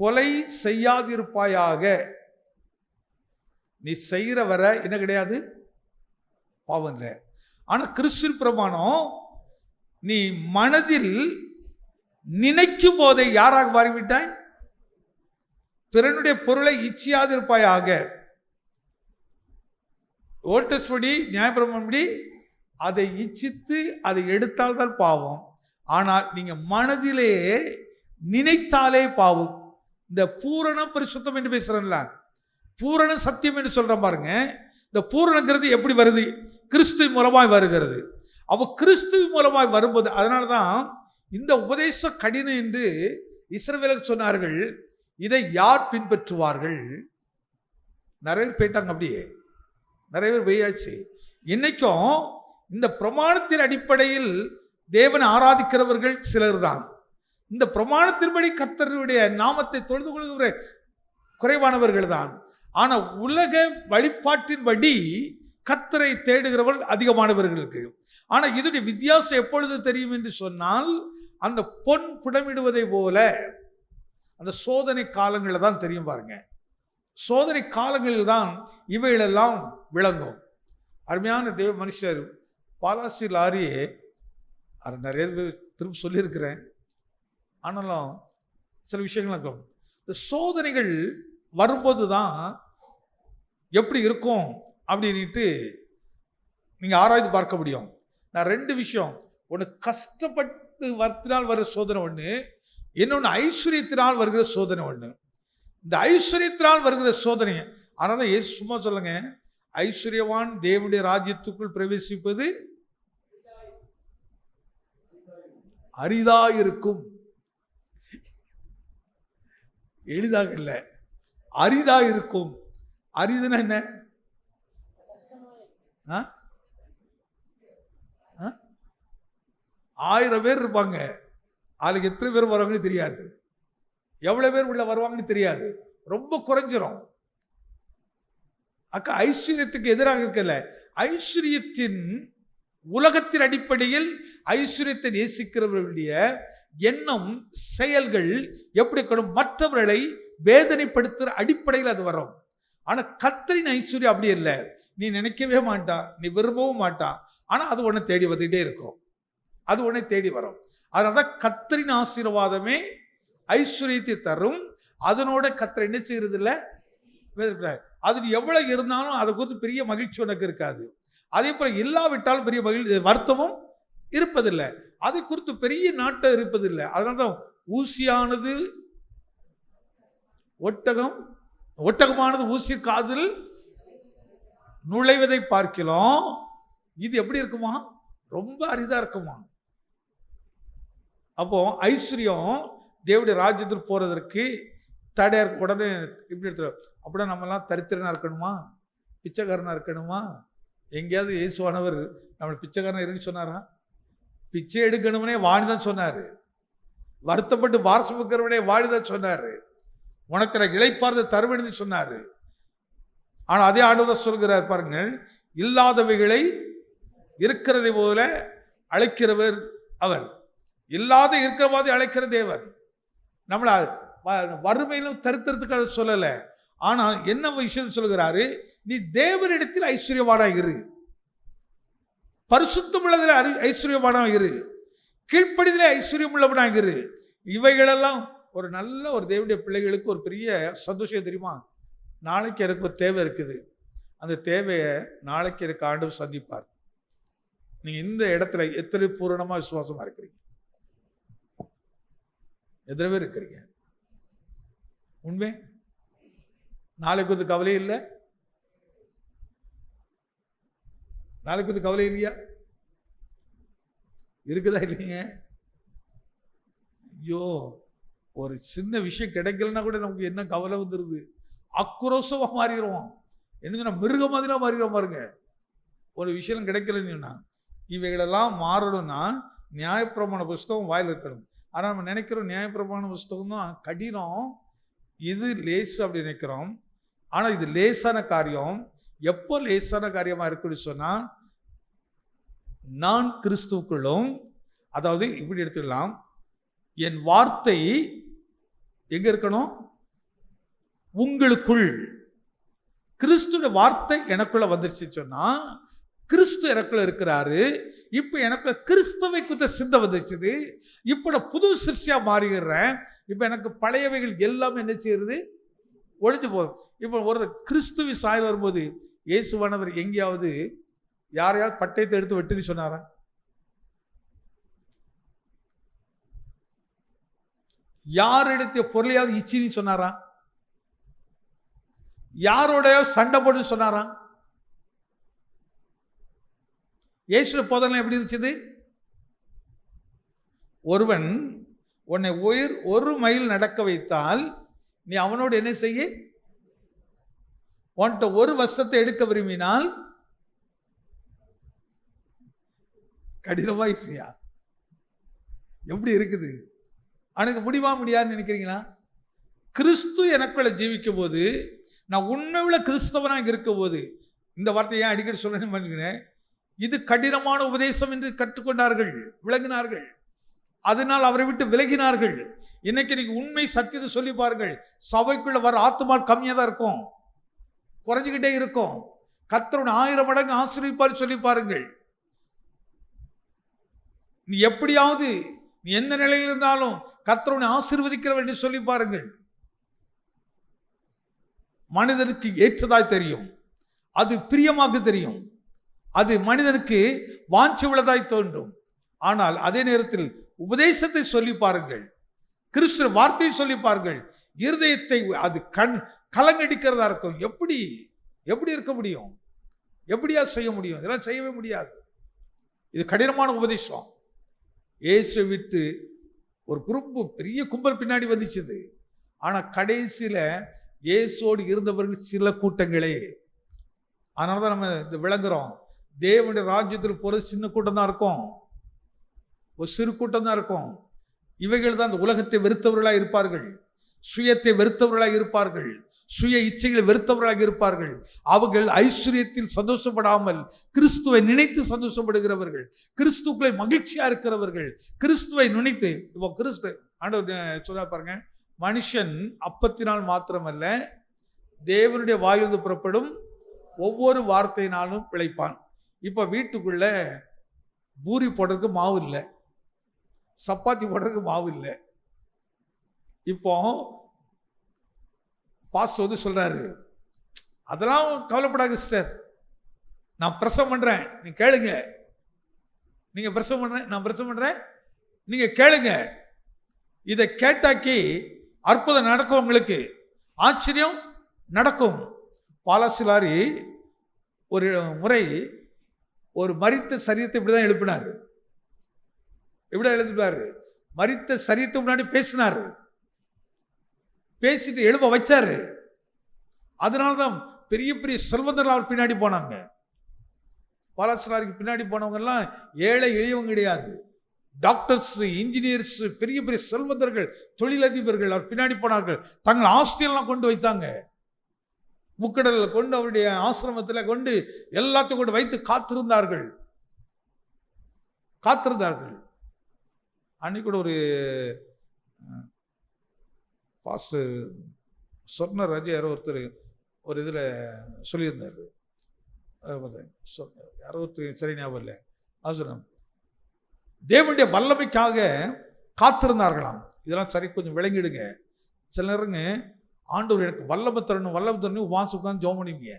கொலை செய்யாதிருப்பாயாக, நீ செய்கிற வர என்ன கிடையாது, பாவம் இல்லை. ஆனா கிறிஸ்துவின் பிரமாணம் நீ மனதில் நினைக்கும் போதை யாராக மாறிவிட்டாய்? பிறனுடைய பொருளை இச்சியாதிருப்பாயாக. ஓல்ட் டெஸ்ட் படி, நியாயப்பிரமாணம் படி அதை இச்சித்து அதை எடுத்தால்தான் பாவம். ஆனால் நீங்க மனதிலே நினைத்தாலே பாவம். இந்த பூரண பரிசுத்தம் என்று பேசுறேன்ல, பூரண சத்தியம் என்று சொல்ற பாருங்க. இந்த பூரணங்கிறது எப்படி வருது? கிறிஸ்து மூலமாய் வருகிறது. அப்போ கிறிஸ்து மூலமாய் வரும்போது, அதனாலதான் இந்த உபதேச கடினம் என்று இஸ்ரவேலுக்கு சொன்னார்கள். இதை யார் பின்பற்றுவார்கள்? நிறைய பேர் போயிட்டாங்க, அப்படியே நிறைய பேர் போயாச்சு. இன்னைக்கும் இந்த பிரமாணத்தின் அடிப்படையில் தேவனை ஆராதிக்கிறவர்கள் சிலர் தான். இந்த பிரமாணத்தின்படி கர்த்தருடைய நாமத்தை தொழுது கொள்கிற குறைவானவர்கள் தான். ஆனா உலக வழிபாட்டின்படி கர்த்தரை தேடுகிறவர்கள் அதிகமானவர்களுக்கு. ஆனா இதனுடைய வித்தியாசம் எப்பொழுது தெரியும் என்று சொன்னால், அந்த பொன் புடமிடுவதை போல அந்த சோதனை காலங்களில் தான் தெரியும். பாருங்க, சோதனை காலங்களில் தான் இவைகளெல்லாம் விளங்கும். அருமையான தேவ மனுஷர் பாலாசி லாரியே, அது நிறைய திரும்ப சொல்லியிருக்கிறேன். ஆனாலும் சில விஷயங்கள் இருக்கும். இந்த சோதனைகள் வரும்போது தான் எப்படி இருக்கும் அப்படின்ட்டு நீங்க ஆராய்ந்து பார்க்க முடியும். நான் ரெண்டு விஷயம், ஒன்று கஷ்டப்பட்டு வருத்தினால் வர சோதனை ஒன்று, இன்னொன்று ஐஸ்வர்யத்தினால் வருகிற சோதனை ஒன்று. இந்த ஐஸ்வர்யத்தினால் வருகிற சோதனை, அதனால தான் ஏசு சும்மா சொல்லுங்க, ஐஸ்வர்யவான் தேவனுடைய ராஜ்யத்துக்குள் பிரவேசிப்பது அரிதாயிருக்கும். எளிதாக இல்லை, அரிதாயிருக்கும். அரிதுன்னா என்ன? 1000 பேர் இருப்பாங்க, அதுக்கு எத்தனை பேர் வருவாங்கன்னு தெரியாது, எவ்வளவு பேர் உள்ள வருவாங்கன்னு தெரியாது, ரொம்ப குறைஞ்சிரும். அக்கா ஐஸ்வர்யத்துக்கு எதிராக இருக்கல. ஐஸ்வர்யத்தின் உலகத்தின் அடிப்படையில் ஐஸ்வர்யத்தை நேசிக்கிறவர்களுடைய எண்ணம், செயல்கள் எப்படி இருக்கணும்? மற்றவர்களை வேதனைப்படுத்துகிற அடிப்படையில் அது வரும். ஆனா கர்த்தரின் ஐஸ்வர்யம் அப்படி இல்லை. நீ நினைக்கவே மாட்டா, நீ விரும்பவும் மாட்டா, ஆனா அது உன்னை தேடி வந்துட்டே இருக்கும், அது உன்னை தேடி வரும். அதனாலதான் கர்த்தரின் ஆசீர்வாதமே ஐஸ்வர்யத்தை தரும். அதனோட கர்த்தர் என்ன செய்யறது இல்லை, அது எவ்வளவு இருந்தாலும் அதை குறித்து பெரிய மகிழ்ச்சி உனக்கு இருக்காது. அதே போல இல்லாவிட்டாலும் பெரிய மகிழ்ச்சி வருத்தமும் இருப்பதில்லை, அதை குறித்து பெரிய நாட்டம் இருப்பதில்லை. அதனால்தான் ஊசியானது ஒட்டகமானது ஊசி காதில் நுழைவதை பார்க்கலாம். இது எப்படி இருக்குமா? ரொம்ப அரிதா இருக்குமா. அப்போ ஐஸ்வர்யம் தேவனுடைய ராஜ்யத்துக்கு போறதற்கு தடையா இருக்கு. உடனே இப்படி எடுத்து, அப்படின்னா நம்மலாம் தரித்திரனா இருக்கணுமா, பிச்சைக்காரனா இருக்கணுமா? எங்கேயாவது இயேசுவானவர் நம்மளை பிச்சைக்காரனா இருக்குன்னு சொன்னாரா? பிச்சை எடுக்கணும்னே வாணிதான் சொன்னாரு, வருத்தப்பட்டு வாரசுக்கிறவனே வாணிதான் சொன்னாரு, உனக்கு நான் இளைப்பாறுதலை தருவேன்னு சொன்னாரு. ஆனா அதே ஆண்டவர் சொல்கிறார் பாருங்கள், இல்லாதவைகளை இருக்கிறதை போல அழைக்கிறவர் அவர், இல்லாத இருக்கிறவாதி அழைக்கிற தேவன். நம்மள வறுமையிலும் தரித்திரத்துக்கு அதை சொல்லலை. ஆனா என்ன விஷயம் சொல்கிறாரு? நீ தேவனிடத்தில் ஐஸ்வர்யவானாக இரு, பரிசுத்தம் உள்ளதில் ஐஸ்வர்யவானாக இரு, கீழ்ப்படிதலே ஐஸ்வர்யம் உள்ளவனாக இரு. இவைகளெல்லாம் ஒரு நல்ல ஒரு தேவனுடைய பிள்ளைகளுக்கு ஒரு பெரிய சந்தோஷம் தெரியுமா? நாளைக்கு எனக்கு ஒரு தேவை இருக்குது, அந்த தேவையை நாளைக்கு எனக்கு ஆண்டவர் சந்திப்பார். நீங்க இந்த இடத்துல எத்தனை பூரணமா விசுவாசமா இருக்கிறீங்க? எத்தனை பேர் இருக்கிறீங்க? உண்மை நாளைக்கு வந்து கவலை இல்லை, நாளைக்கு வந்து கவலை இல்லையா? இருக்குதா இல்லைங்க? ஐயோ, ஒரு சின்ன விஷயம் கிடைக்கலன்னா கூட நமக்கு என்ன கவலை வந்துருது, ஆக்ரோஷமா மாறிடுவோம். என்ன மிருக மாதிரிலாம் மாறிடுவோம் பாருங்க. ஒரு விஷயம் கிடைக்கலன்னா இவைகளெல்லாம் மாறணும்னா நியாயப்பிரமாண புஸ்தகம் வாயில் இருக்கணும். ஆனால் நம்ம நினைக்கிறோம் நியாயப்பிரமாண புஸ்தகம் தான் கடினம், இது லேஸ் அப்படி நினைக்கிறோம். ஆனால் இது லேசான காரியம். எப்போ லேசான காரியமாக இருக்குன்னு சொன்னால், நான் கிறிஸ்துவுக்குள்ளும், அதாவது இப்படி எடுத்துக்கலாம், என் வார்த்தை எங்க இருக்கணும்? உங்களுக்குள். கிறிஸ்துவோட வார்த்தை எனக்குள்ள வந்துருச்சு சொன்னா, கிறிஸ்து எனக்குள்ள இருக்கிறாரு. இப்ப எனக்குள்ள கிறிஸ்துவை குறித்த சிந்தை வந்துச்சு. இப்ப நான் புது சிருஷ்டியா மாறுகிறேன். இப்ப எனக்கு பழையவைகள் எல்லாமே என்ன செய்யறது? ஒழிஞ்சு போகுது. இப்ப ஒரு கிறிஸ்துவி சாயல் வரும்போது இயேசுவானவர் எங்கேயாவது யாரையாவது பட்டயத்தை எடுத்து வெட்டுன்னு சொன்னாரா? யார் எடுத்த பொருளையாவது இச்சின்னு சொன்னாரா? யாரோட சண்டை போட்டு சொன்னாரா? இயேசுவோட போதனை எப்படி இருந்துச்சு? ஒருவன் உன்னை ஒரு மைல் நடக்க வைத்தால் நீ அவனோடு என்ன செய்ய? உன்கிட்ட ஒரு வஸ்திரத்தை எடுக்க விரும்பினால் கடினமா ஈஸியா? எப்படி இருக்குது? எனக்கு முடியுமா முடியாதுன்னு நினைக்கிறீங்களா? கிறிஸ்து எனக்குள்ள ஜீவிக்கும் போது, நான் உண்மையுள்ள கிறிஸ்தவனாக இருக்கும் போது, இந்த வார்த்தையை ஏன் அடிக்கடி சொல்லணும்னு, இது கடினமான உபதேசம் என்று கற்றுக்கொண்டார்கள், விளங்கினார்கள். அதனால் அவரை விட்டு விலகினார்கள். இன்னைக்கு நீங்க உண்மை சத்தியத்தை சொல்லி பாருங்கள், சபைக்குள்ள வர ஆத்துமால் கம்மியா தான் இருக்கும், குறைஞ்சுக்கிட்டே இருக்கும். கர்த்தர் 1000 மடங்கு ஆசீர்வதிப்பார் சொல்லி பாருங்கள். நீ எப்படியாவது நீ எந்த நிலையில் இருந்தாலும் கர்த்தர் ஆசீர்வதிக்கிறவர் என்று சொல்லி பாருங்கள். மனிதனுக்கு ஏற்றதாய் தெரியும், அது பிரியமாக தெரியும், அது மனிதனுக்கு வாஞ்சி உள்ளதாய் தோன்றும். ஆனால் அதே நேரத்தில் உபதேசத்தை சொல்லி பாருங்கள், கிறிஸ்து வார்த்தையை சொல்லி பாருங்கள், இருதயத்தை அது கலங்கடிக்கிறதா இருக்கும். எப்படி இருக்க முடியும்? எப்படியா செய்ய முடியும்? இதெல்லாம் செய்யவே முடியாது. இது கடினமான உபதேசம். இயேசுவை விட்டு ஒரு குரூப் பெரிய கும்பல் பின்னாடி வந்துச்சுது. ஆனா கடைசியில இயேசுவோடு இருந்தவர்கள் சில கூட்டங்களே. அதனாலதான் நம்ம இந்த விளங்குறோம், தேவனுடைய ராஜ்யத்தில் போறது சின்ன கூட்டம் தான் இருக்கும், ஒரு சிறு கூட்டம் தான் இருக்கும். இவைகள் தான் இந்த உலகத்தை வெறுத்தவர்களாக இருப்பார்கள், சுயத்தை வெறுத்தவர்களாக இருப்பார்கள், சுய இச்சைகளை வெறுத்தவர்களாக இருப்பார்கள். அவர்கள் ஐஸ்வர்யத்தில் சந்தோஷப்படாமல் கிறிஸ்துவை நினைத்து சந்தோஷப்படுகிறவர்கள், கிறிஸ்துக்களை மகிழ்ச்சியா இருக்கிறவர்கள், கிறிஸ்துவை நினைத்து. இப்போ கிறிஸ்து ஆண்டவர் சொல்ல பாருங்க, மனுஷன் அப்பத்தினால் மாத்திரமல்ல தேவனுடைய வாயிலிருந்து புறப்படும் ஒவ்வொரு வார்த்தையினாலும் பிழைப்பான். இப்ப வீட்டுக்குள்ள பூரி போடுறதுக்கு மாவு இல்லை, சப்பாத்தி போடுறதுக்கு மாவு இல்லை. இப்போ பாஸ்டர் வந்து சொல்றாரு, அதெல்லாம் கவலைப்படாத சிஸ்டர், நான் பிரசவம் பண்றேன், நீ கேளுங்க. நீங்க பிரசவம் பண்றேன், நான் பிரசவம் பண்றேன், நீங்க கேளுங்க. இதை கேட்டாக்கி அற்புதம் நடக்கும், உங்களுக்கு ஆச்சரியம் நடக்கும். பாலசிலாரி ஒரு முறை ஒரு மரித்த சரீரத்தை இப்படிதான் எழுப்பினாரு. எப்படிதான் எழுப்பினாரு? மரித்த சரீரத்தை முன்னாடி பேசினாரு, பேசிட்டு எழுப்ப வச்சாரு. அதனால்தான் பெரிய பெரிய செல்வந்தர்கள் அவர் பின்னாடி போனாங்க. பாலசிலாரிக்கு பின்னாடி போனவங்க எல்லாம் ஏழை எளியவங்க கிடையாது, டாக்டர்ஸ், இன்ஜினியர்ஸ், பெரிய பெரிய செல்வந்தர்கள், தொழிலதிபர்கள் அவர் பின்னாடி போனார்கள். தங்கள் ஆஸ்தியெல்லாம் கொண்டு வைத்தாங்க, முக்கடலில் கொண்டு அவருடைய ஆசிரமத்தில் கொண்டு எல்லாத்தையும் கொண்டு வைத்து காத்திருந்தார்கள். அன்னைக்கு கூட ஒரு பாஸ்டர் சொன்ன ராஜா யாரோ ஒருத்தர் ஒரு இதில் சொல்லியிருந்தார், யாரோ ஒருத்தர் சரி ஞாபகம் இல்லை, அது சொன்ன தேவனுடைய வல்லமைக்காக காத்திருந்தார்களாம். இதெல்லாம் சரி கொஞ்சம் விளங்கிடுங்க. சில நேரங்க ஆண்டவர் எனக்கு வல்லமை தரணும் வாசம் உட்காந்து ஜெபம் பண்ணுவீங்க.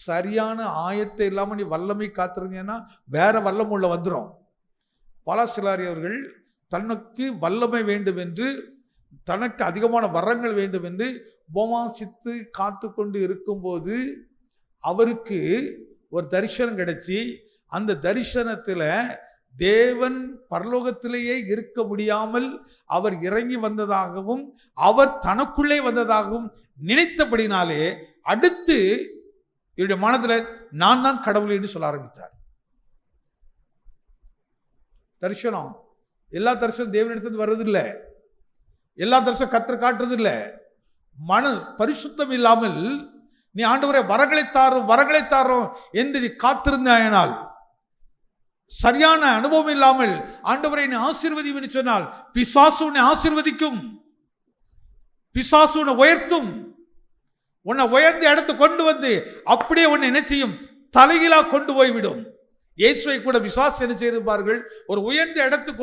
சரியான ஆயத்தை இல்லாமல் நீ வல்லமை காத்திருந்தீங்கன்னா வேற வல்லம் உள்ள வந்துடும். பாலசிலாரி அவர்கள் தனக்கு வல்லமை வேண்டும் என்று, தனக்கு அதிகமான வரங்கள் வேண்டும் என்று உபவாசித்து காத்து கொண்டு இருக்கும்போது அவருக்கு ஒரு தரிசனம் கிடைச்சி, அந்த தரிசனத்தில் தேவன் பரலோகத்திலேயே இருக்க முடியாமல் அவர் இறங்கி வந்ததாகவும் அவர் தனக்குள்ளே வந்ததாகவும் நினைத்தபடினாலே அடுத்து இவருடைய மனதில் நான் தான் கடவுள் என்று சொல்ல ஆரம்பித்தார். தரிசனம் எல்லா தரிசனம் தேவனிடத்து வர்றதில்லை, எல்லா தரிசனம் கர்த்தர் காட்டுறது இல்லை. மன பரிசுத்தம் இல்லாமல் நீ ஆண்டவரே வரங்களை தாரோம் என்று நீ காத்திருந்தாயினால், சரியான அனுபவம் இல்லாமல் ஆண்டவரை நீ ஆசீர்வதியும் என்று சொன்னால் பிசாசு உன்னை ஆசீர்வதிக்கும், பிசாசு உன்னை உயர்த்தும், உன்னை உயர்ந்த இடத்தை கொண்டு வந்து அப்படியே உன்னை என்ன செய்யும், தலைகீழா கொண்டு போய்விடும். இயேசுவை கூட பிசாசு என்ன செய்திருப்பார்கள், ஒரு உயர்ந்த இடத்துக்கு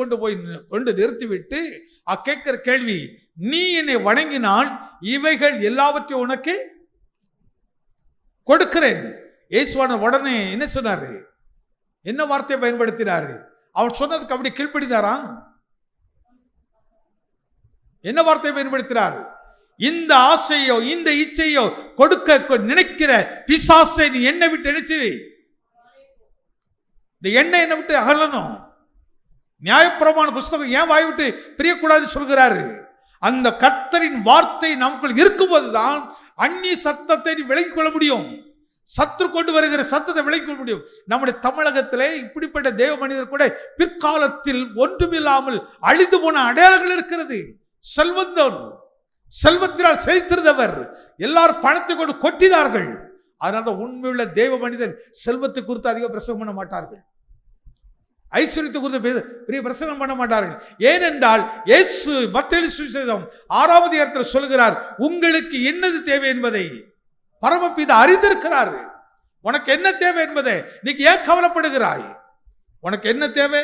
கொண்டு நிறுத்திவிட்டு கேட்கிற கேள்வி, நீ என்னை வணங்கினால் இவைகள் எல்லாவற்றையும் உனக்கு கொடுக்கிறேன். இயேசுவான உடனே என்ன சொன்னாரு, என்ன வார்த்தையை பயன்படுத்தினாரு, அவர் சொன்னதுக்கு அப்படி கீழ்ப்படிந்தாரா? என்ன வார்த்தையை பயன்படுத்தினார்? இந்த ஆசையோ இந்த இச்சையோ கொடுக்க நினைக்கிற பிசாசை நீ என்னை விட்டு நினைச்சு இந்த எண்ணெய் என்னை விட்டு அகலணும். நியாயப்பிரமாண புஸ்தகம் ஏன் வாய் விட்டு பிரியக்கூடாதுன்னு சொல்கிறாரு. அந்த கர்த்தரின் வார்த்தை நமக்குள் இருக்கும்போதுதான் அந்நிய சத்தத்தை நீ விலகிக் கொள்ள முடியும், சத்துரு கொண்டு வருகிற சத்தத்தை விலகிக் கொள்ள முடியும். நம்முடைய தமிழகத்திலே இப்படிப்பட்ட தேவ மனிதர் கூட பிற்காலத்தில் ஒன்றுமில்லாமல் அழிந்து போன அடையாளங்கள் இருக்கிறது. செல்வந்தர், செல்வத்தினால் செழித்திருந்தவர், எல்லாரும் பணத்தை கொண்டு கொட்டினார்கள். அதனால உண்மையுள்ள தேவ மனிதன் செல்வத்தை குறித்து அதிக பிரசங்கம் பண்ண மாட்டார்கள், ஐஸ்வர்யத்தை குறித்து பெரிய பிரசங்கம் பண்ண மாட்டார்கள். ஏனென்றால் இயேசு மத்தேயு சுவிசேஷம் 6ஆம் அதிகாரத்தில் சொல்கிறார், உங்களுக்கு என்னது தேவை என்பதை பரமபிதா அறிந்திருக்கிறார். உனக்கு என்ன தேவை என்பதை நீ ஏன் கவலைப்படுகிறாய்? உனக்கு என்ன தேவை?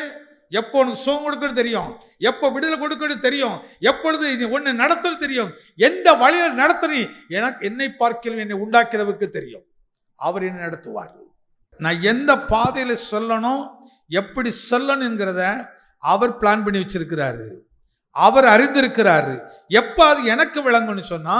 எப்போ உனக்கு சுகம் கொடுக்கிறது தெரியும், எப்போ விடுதலை கொடுக்கிறது தெரியும், எப்பொழுது உன்னை நடத்துறது தெரியும், எந்த வழியில நடத்த என்னை பார்க்கிறேன் என்னை உண்டாக்கிறவருக்கு தெரியும், அவர் என்னை நடத்துவார். நான் எந்த பாதையில சொல்லணும், எப்படி சொல்லணும் என்கிறத அவர் பிளான் பண்ணி வச்சிருக்கிறாரு, அவர் அறிந்திருக்கிறாரு. எப்போ அது எனக்கு விளங்கும்னு சொன்னா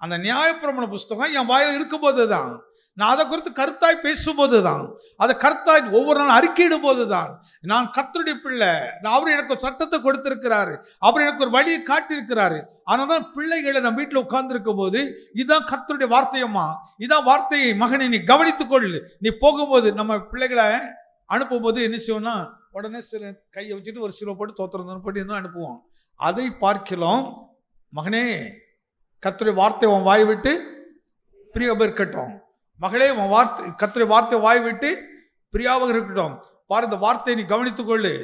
அந்த நியாயப்பிரமாண புஸ்தகம் என் வாயில இருக்கும் போதுதான், நான் அதை குறித்து கருத்தாய் பேசும்போது தான், அதை கருத்தாய் ஒவ்வொரு நாள் அறிக்கையிடும் போது தான் நான் கர்த்தருடைய பிள்ளை, அவர் எனக்கு ஒரு சட்டத்தை கொடுத்திருக்கிறாரு, அவர் எனக்கு ஒரு வழியை காட்டியிருக்கிறாரு. ஆனால் தான் பிள்ளைகளை நம்ம வீட்டில் உட்கார்ந்துருக்கும் போது இதான் கர்த்தருடைய வார்த்தையம்மா, இதான் வார்த்தையை மகனை நீ கவனித்துக்கொள். நீ போகும்போது நம்ம பிள்ளைகளை அனுப்பும்போது என்ன செய்வோம்னா உடனே சில கையை வச்சுட்டு ஒரு சிலுவை போட்டு தோத்திரம் போட்டு இன்னும் அனுப்புவோம். அதை பார்க்கலாம், மகனே கர்த்தருடைய வார்த்தை உன் வாய் விட்டு பிரியம் இருக்கட்டும், மகளே உன் வார்த்தை கர்த்தருடைய வார்த்தை வாய் விட்டு பிரியாவாக இருக்கட்டும். பாரு, இந்த வார்த்தையை நீ கவனித்துக்கொள்ளு.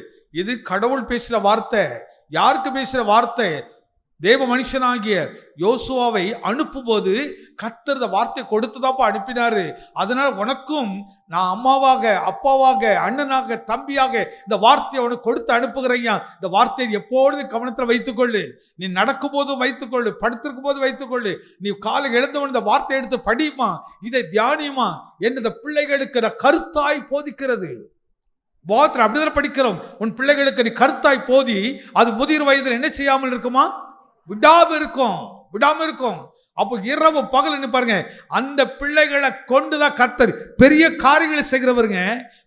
இது கடவுள் பேசுகிற வார்த்தை. யாருக்கு பேசுகிற வார்த்தை? தேவ மனுஷனாகிய யோசுவாவை அனுப்பும்போது கர்த்தர் இந்த வார்த்தை கொடுத்துதாப்பா அனுப்பினாரு. அதனால உனக்கும் நான் அம்மாவாக, அப்பாவாக, அண்ணனாக, தம்பியாக இந்த வார்த்தையை உனக்கு கொடுத்து அனுப்புகிறேன். இந்த வார்த்தையை எப்பொழுது கவனத்தில் வைத்துக்கொள்ளு. நீ நடக்கும் போதும் வைத்துக்கொள்ளு, படுத்திருக்கும் போது வைத்துக்கொள்ளு. நீ காலை எழுந்தவன் இந்த வார்த்தை எடுத்து படியுமா, இதை தியானியுமா என்று இந்த பிள்ளைகளுக்கு நான் கருத்தாய் போதிக்கிறது. பாத்திரம் அப்படிதான் படிக்கிறோம். உன் பிள்ளைகளுக்கு நீ கருத்தாய் போதி, அது முதிர் வயதில் என்ன செய்யாமல் இருக்குமா, விடாம இருக்கும். அப்போ இரவு பகல் என்ன பாருங்க, அந்த பிள்ளைகளை கொண்டுதான் கர்த்தர் பெரிய காரியங்களை செய்கிறவருங்க.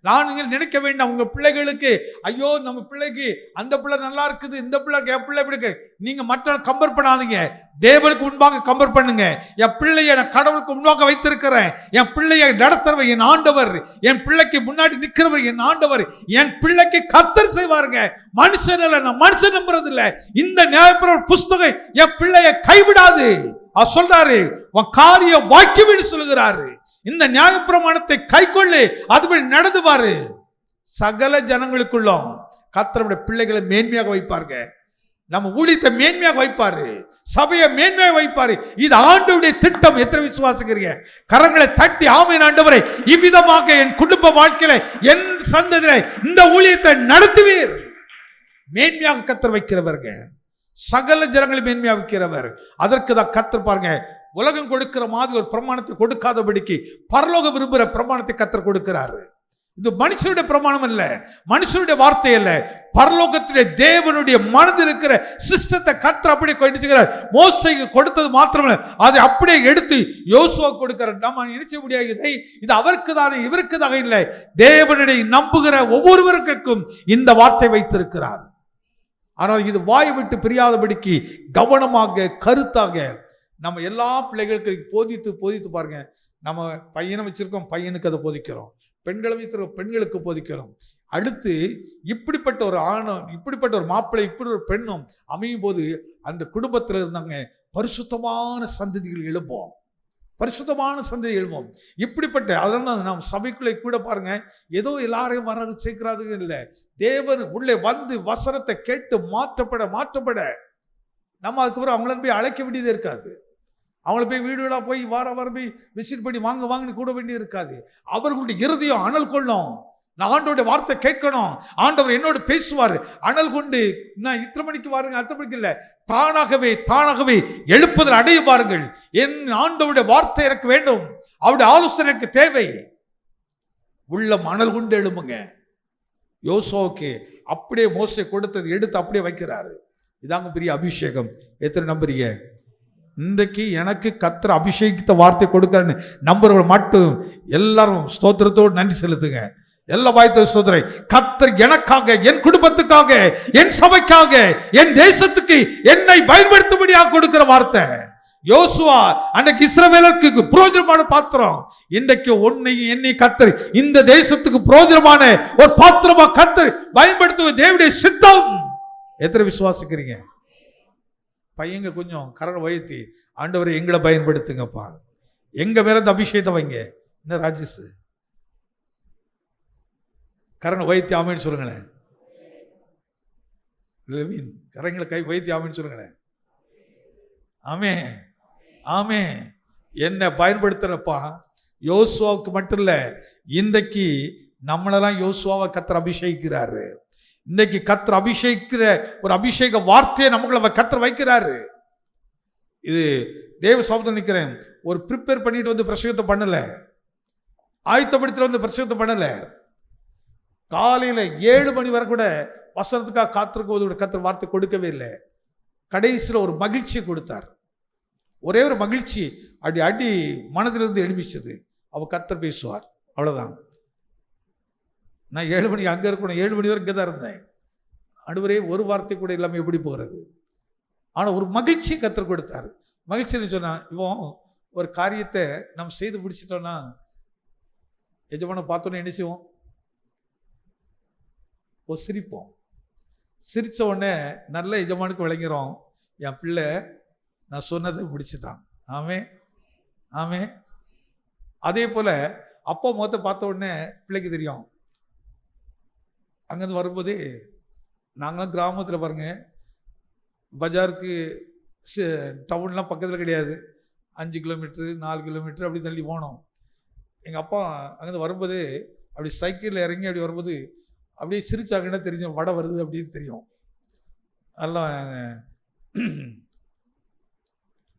நான் நீங்கள் நினைக்க வேண்டாம் உங்க பிள்ளைகளுக்கு, ஐயோ நம்ம பிள்ளைக்கு அந்த பிள்ளை நல்லா இருக்குது, இந்த பிள்ளைக்கு என் பிள்ளை இப்படி இருக்கு. நீங்க மற்றவங்க கம்பேர் பண்ணாதீங்க, தேவனுக்கு முன்பாக கம்பேர் பண்ணுங்க. என் பிள்ளையை நான் கடவுளுக்கு முன்பாக வைத்திருக்கிறேன். என் பிள்ளையை நடத்துறவர் என் ஆண்டவர், என் பிள்ளைக்கு முன்னாடி நிற்கிறவர் என் ஆண்டவர். என் பிள்ளைக்கு கர்த்தர் செய்வாருங்க, மனுஷன் இல்லை. நான் மனுஷன் நம்புறது இல்லை. இந்த நியாயப்பிரமாண புஸ்தகம் என் பிள்ளையை கைவிடாது. அவர் சொல்றாரு, உன் காரியம் வாக்கியம் என்று சொல்லுகிறாரு. இந்த நியாயப்பிரமாணத்தை கைக்கொள்ளு, அதுபடி நடந்து பாரு. சகல ஜனங்களுக்குள்ளும் கர்த்தருடைய பிள்ளைகளை மேன்மையாக வைப்பாருங்க. நம்ம ஊழியத்தை மேன்மையாக வைப்பாரு, சபையை மேன்மையாக வைப்பாரு. இது ஆண்டவருடைய திட்டம். எத்தனை விசுவாசிக்கிறீங்க? கரங்களை தட்டி ஆமென் ஆண்டவரே, இவ்விதமாக என் குடும்ப வாழ்க்கையில, என் சந்ததியில இந்த ஊழியத்தை நடத்துவீர். மேன்மையாக கர்த்தர் வைக்கிறவருங்க, சகல ஜனங்களை மேன்மையாக வைக்கிறவர். அதற்கு தான் கர்த்தர் பாருங்க, உலகம் கொடுக்கிற மாதிரி ஒரு பிரமாணத்தை கொடுக்காதபடிக்கு பரலோக விரும்புகிற பிரமாணத்தை கர்த்தர் கொடுக்கிறாரு. இது மனுஷனுடைய பிரமாணம் அல்ல, மனுஷனுடைய வார்த்தை அல்ல, பரலோகத்துடைய தேவனுடைய மனதில் இருக்கிற சிஸ்டத்தை கர்த்தர் அப்படியே கொண்டுச்சுக்கிறார். மோசேக்கு கொடுத்தது மாத்திரமல்ல, அதை அப்படியே எடுத்து யோசுவா கொடுக்கிறார். நம்ம நினைச்ச முடியாது இது அவருக்கு தானே இவருக்கு தானே இல்லை, தேவனுடைய நம்புகிற ஒவ்வொருவருக்கும் இந்த வார்த்தை வைத்திருக்கிறார். ஆனால் இது வாயை விட்டு பிரியாதபடிக்கு கவனமாக கருத்தாக நம்ம எல்லா பிள்ளைகளுக்கு போதித்து பாருங்க. நம்ம பையனை வச்சிருக்கோம், பையனுக்கு அதை போதிக்கிறோம். பெண்களை வைத்திருக்கோம், பெண்களுக்கு போதிக்கிறோம். அடுத்து இப்படிப்பட்ட ஒரு ஆணும், இப்படிப்பட்ட ஒரு மாப்பிள்ளை, இப்படி ஒரு பெண்ணும் அமையும் போது அந்த குடும்பத்தில் இருந்தாங்க பரிசுத்தமான சந்ததிகள் எழுப்போம், பரிசுத்தமான சந்ததி எழுப்போம். இப்படிப்பட்ட அதனால நாம் சபைக்குள்ளே கூட பாருங்க, ஏதோ எல்லாரையும் வர சேர்க்கிறாது இல்லை, தேவன் உள்ளே வந்து வசனத்தை கேட்டு மாற்றப்பட நம்ம அதுக்கப்புறம் அவங்கள போய் அழைக்க வேண்டியதே இருக்காது. அவங்கள போய் வீடு வீடாக போய் வார போய் விசிட் பண்ணி வாங்கன்னு கூட வேண்டியது இருக்காது. அவர்களுடைய இருதயம் அனல் கொள்ளும். நான் ஆண்டோடைய வார்த்தை கேட்கணும், ஆண்டவர் என்னோடு பேசுவார், அனல் கொண்டு நான் இத்தனை மணிக்கு வாருங்க அத்தனை மணிக்கு இல்லை, தானாகவே எழுப்புதல் அடைய பாருங்கள். என் ஆண்டவருடைய வார்த்தை எனக்கு வேண்டும், அவருடைய ஆலோசனை எனக்கு தேவை. உள்ளம் அனல் கொண்டு எழுப்புங்க. யோசுவாவுக்கு அப்படியே மோசே கொடுத்தது எடுத்து அப்படியே வைக்கிறாரு. இதாங்க பெரிய அபிஷேகம். எத்தனை நம்புறீங்க? இன்றைக்கு எனக்கு கர்த்தர் அபிஷேகித்த வார்த்தை கொடுக்கறன்னு நம்புறவர்கள் மட்டும் எல்லாரும் ஸ்தோத்திரத்தோடு நன்றி செலுத்துங்க. எல்லா வாய்த்த ஸ்தோத்திரை. கர்த்தர் எனக்காக, என் குடும்பத்துக்காக, என் சபைக்காக, என் தேசத்துக்கு என்னை பயன்படுத்தும்படியாக கொடுக்கிற வார்த்தை. யோசுவா அன்னைக்கு இஸ்ரவேலருக்கு புரோஜனமான பாத்திரம். இன்றைக்கு உன்னையும் என்னை கர்த்தர் இந்த தேசத்துக்கு புரோஜனமான ஒரு பாத்திரமா கர்த்தர் பயன்படுத்துவது தேவனுடைய சித்தம். எத்தனை விசுவாசிக்கிறீங்க? பையங்க கொஞ்சம் கரண வயத்தி, ஆண்டவரை எங்களை பயன்படுத்துங்கப்பா, எங்க மேல இந்த அபிஷேகத்தை வைங்க. என்ன ராஜேஷ் கரண வைத்தி ஆமேன்னு சொல்லுங்களேன். கரங்களை கை வைத்தி ஆமேன்னு சொல்லுங்களேன். ஆமே ஆமே. என்னை பயன்படுத்துறப்பா. யோசுவாவுக்கு மட்டும் இல்ல, இன்றைக்கு நம்மளெல்லாம் யோசுவாவை கர்த்தர் அபிஷேகிக்கிறாரு. இன்னைக்கு கர்த்தர் அபிஷேகிக்கிற ஒரு அபிஷேக வார்த்தையை நமக்குள்ள கர்த்தர் வைக்கிறாரு. இது தேவ சமூகத்தில் நிற்கிறேன். ஒரு ப்ரிப்பேர் பண்ணிட்டு வந்து பிரசங்கத்தை பண்ணல, ஆயத்தப்படுத்திட்டு வந்து பிரசங்கத்தை பண்ணல. காலையில் 7 மணி வரை கூட வசனத்துக்காக காத்திருக்கும் கர்த்தர் வார்த்தை கொடுக்கவே இல்லை. கடைசியில் ஒரு மகிழ்ச்சியை கொடுத்தார். ஒரே ஒரு மகிழ்ச்சி அடி மனதிலிருந்து எழுப்பிச்சது. அவ கர்த்தர் பேசுவார், அவ்வளோதான். நான் 7 மணிக்கு அங்கே இருக்கணும், 7 மணி வரை இங்கே தான் இருந்தேன். அடுவரே ஒரு வார்த்தை கூட இல்லாமல் எப்படி போகிறது? ஆனால் ஒரு மகிழ்ச்சி கர்த்தர் கொடுத்தார். மகிழ்ச்சின்னு சொன்னால், இவன் ஒரு காரியத்தை நம்ம செய்து முடிச்சிட்டோன்னா எஜமான பார்த்தோன்னே என்ன செய்வோம்? சிரிப்போம். சிரித்த உடனே நல்ல எஜமானுக்கு விளங்கிறோம், என் பிள்ளை நான் சொன்னதை முடிச்சுட்டான். ஆமே. அதே போல் அப்பா முகத்தை பார்த்த உடனே பிள்ளைக்கு தெரியும். அங்கேருந்து வரும்போது நாங்களாம் கிராமத்தில் பாருங்க, பஜாருக்கு டவுன்லாம் பக்கத்தில் கிடையாது, 5 கிலோமீட்டரு 4 கிலோமீட்டர் அப்படி தள்ளி போனோம். எங்கள் அப்பா அங்கேருந்து வரும்போது அப்படி சைக்கிளில் இறங்கி அப்படி வரும்போது அப்படியே சிரிச்சாங்கன்னா தெரியும் வடை வருது அப்படின்னு தெரியும். அதெல்லாம்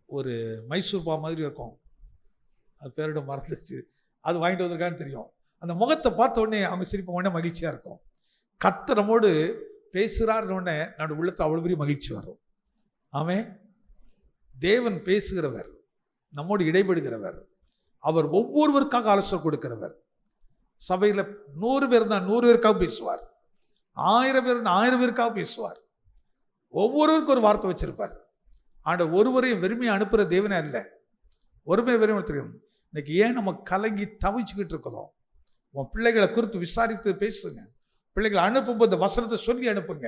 ஒரு மைசூர் பா மாதிரி இருக்கும், அது பேரோட மறந்துடுச்சு, அது வாங்கிட்டு வந்திருக்கான்னு தெரியும். அந்த முகத்தை பார்த்த உடனே அவங்க சிரிப்ப உடனே மகிழ்ச்சியாக இருக்கும். கர்த்தர் நம்மோடு பேசுகிறாருன்னொடனே நம்முடைய உள்ளத்தில் அவ்வளோ பெரிய மகிழ்ச்சி வரும். தேவன் பேசுகிறவர், நம்மோடு இடைபடுகிறவர், அவர் ஒவ்வொருவருக்காக ஆலோசனை கொடுக்கிறவர். சபையில் 100 பேர் தான் 100 பேருக்காக பேசுவார், 1000 பேர் 1000 பேருக்காக பேசுவார். ஒவ்வொருவருக்கும் ஒரு வார்த்தை வச்சிருப்பார். ஆண்டவர் ஒருவரையும் வெறுமையை அனுப்புகிற தேவனே அல்ல. ஒருமையை வெறுமை தெரியும். இன்னைக்கு ஏன் நம்ம கலங்கி தவிச்சுக்கிட்டு இருக்கிறோம்? உன் பிள்ளைகளை குறித்து விசாரித்து பேசுங்க. பிள்ளைகளை அனுப்பும்போது இந்த வசனத்தை சொல்லி அனுப்புங்க.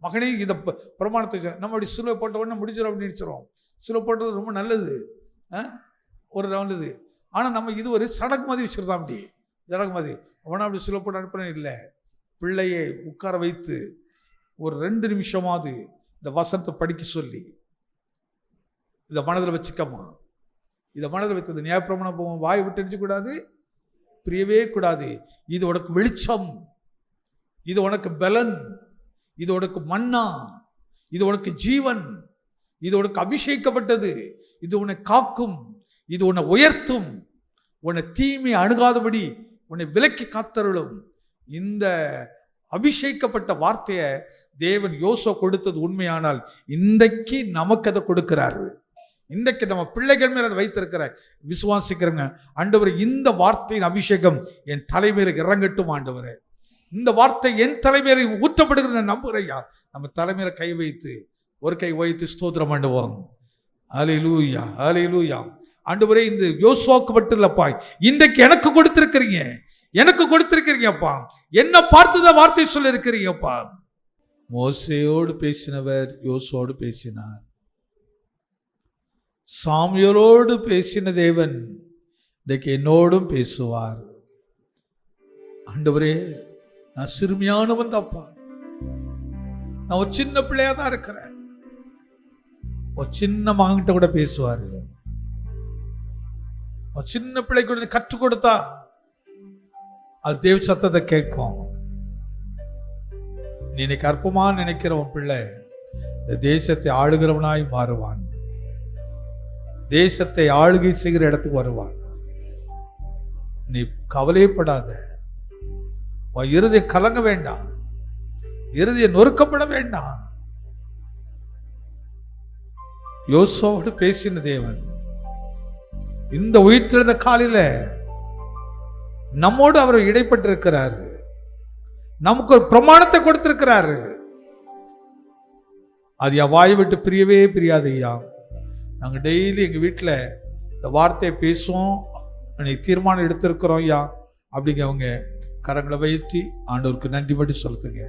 மகனே இதை பிரமாணத்தை நம்ம அப்படி சிலுவை போட்ட உடனே முடிச்சிடும் அப்படின்னு நினைச்சிடும். சிலுவை போட்டது ரொம்ப நல்லது, ஒரு நல்லது. ஆனால் நம்ம இது ஒரு சடங்கு மாதிரி வச்சுருந்தோம். அப்படி சடங்கு மாதிரி அவனா அப்படி சிலுவை போட்டு அனுப்புறேன் இல்லை. பிள்ளையை உட்கார வைத்து ஒரு 2 நிமிஷமாவது இந்த வசனத்தை படிக்க சொல்லி இதை மனதில் வச்சுக்கம்மா. இதை மனதில் வைத்தது நியாயப்பிரமாணம் போவோம், வாய் விட்டு எரிஞ்சக்கூடாது, பிரியவே கூடாது. இது உனக்கு வெளிச்சம், இது உனக்கு பலன், இது உனக்கு மன்னா, இது உனக்கு ஜீவன், இது உனக்கு அபிஷேகிக்கப்பட்டது, இது உன்னை காக்கும், இது உன்னை உயர்த்தும், உன்னை தீமை அணுகாதபடி உன்னை விலக்கி காத்தருளும். இந்த அபிஷேகப்பட்ட வார்த்தையை தேவன் யோசுவா கொடுத்தது உண்மையானால் இன்றைக்கு நமக்கு அதை கொடுக்கிறாரு. இன்றைக்கு நம்ம பிள்ளைகள் மேல அதை வைத்திருக்கிற விசுவாசிக்கிறங்க. ஆண்டவரே, இந்த வார்த்தையின் அபிஷேகம் என் தலைமையில இறங்கட்டும் ஆண்டவரே. இந்த வார்த்தை என் தலைமையில ஊற்றப்படுகிற நம்புறையா. நம்ம தலைமையில கை வைத்து ஒரு கை வைத்து ஸ்தோத்திரம் பண்ணுவோம். ஹல்லேலூயா, ஹல்லேலூயா. ஆண்டவரே, இந்த யோசுவாக்கு மட்டும் இல்லப்பா, இன்றைக்கு எனக்கு கொடுத்திருக்கிறீங்க, எனக்கு கொடுத்திருக்கிறீங்கப்பா. என்ன பார்த்துதான் வார்த்தை சொல்லி இருக்கிறீங்கப்பா. மோசேயோடு பேசினவர் யோசுவோடு பேசினார். சாமுவேலோடு பேசின தேவன் இன்றைக்கு என்னோடும் பேசுவார். ஆண்டவரே, நான் சிறுமியானவன் தான்ப்பா, நான் ஒரு சின்ன பிள்ளையா தான் இருக்கிறேன். ஒரு சின்ன மகன்கிட்ட கூட பேசுவாரு. ஒரு சின்ன பிள்ளைக்கு கூட கற்றுக் கொடுத்தா அது தேவ சத்தத்தை கேட்கும். நீ இன்னைக்கு அற்பமா நினைக்கிற உன் பிள்ளை இந்த தேசத்தை ஆளுகிறவனாய் மாறுவான். தேசத்தை ஆளுகை செய்கிற இடத்துக்கு வருவான். நீ கவலைப்படாத. உன் இருதயம் கலங்க வேண்டாம், இருதயம் நொறுக்கப்பட வேண்டாம். யோசுவாவோடு பேசின தேவன் இந்த உயிர்த்தெழுந்த காலையில நம்மோடு அவர் இடைப்பட்டிருக்கிறாரு. நமக்கு ஒரு பிரமாணத்தை கொடுத்திருக்கிறாரு. அது என் வாயை விட்டு பிரியவே பிரியாது ஐயா. நாங்கள் டெய்லி எங்கள் வீட்டில் இந்த வார்த்தையை பேசுவோம், இன்னைக்கு தீர்மானம் எடுத்திருக்கிறோம் ஐயா அப்படிங்கவங்க கரங்களை வைத்து ஆண்டவருக்கு நன்றி மட்டும் சொல்லுங்க.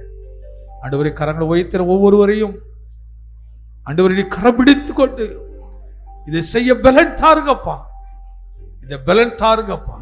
ஆண்டவரை கரங்களை வைத்திர ஒவ்வொருவரையும் ஆண்டவரை கரம் பிடித்து கொண்டு இதை செய்ய பலன் தாருங்கப்பா, இதை பலன் தாருங்கப்பா.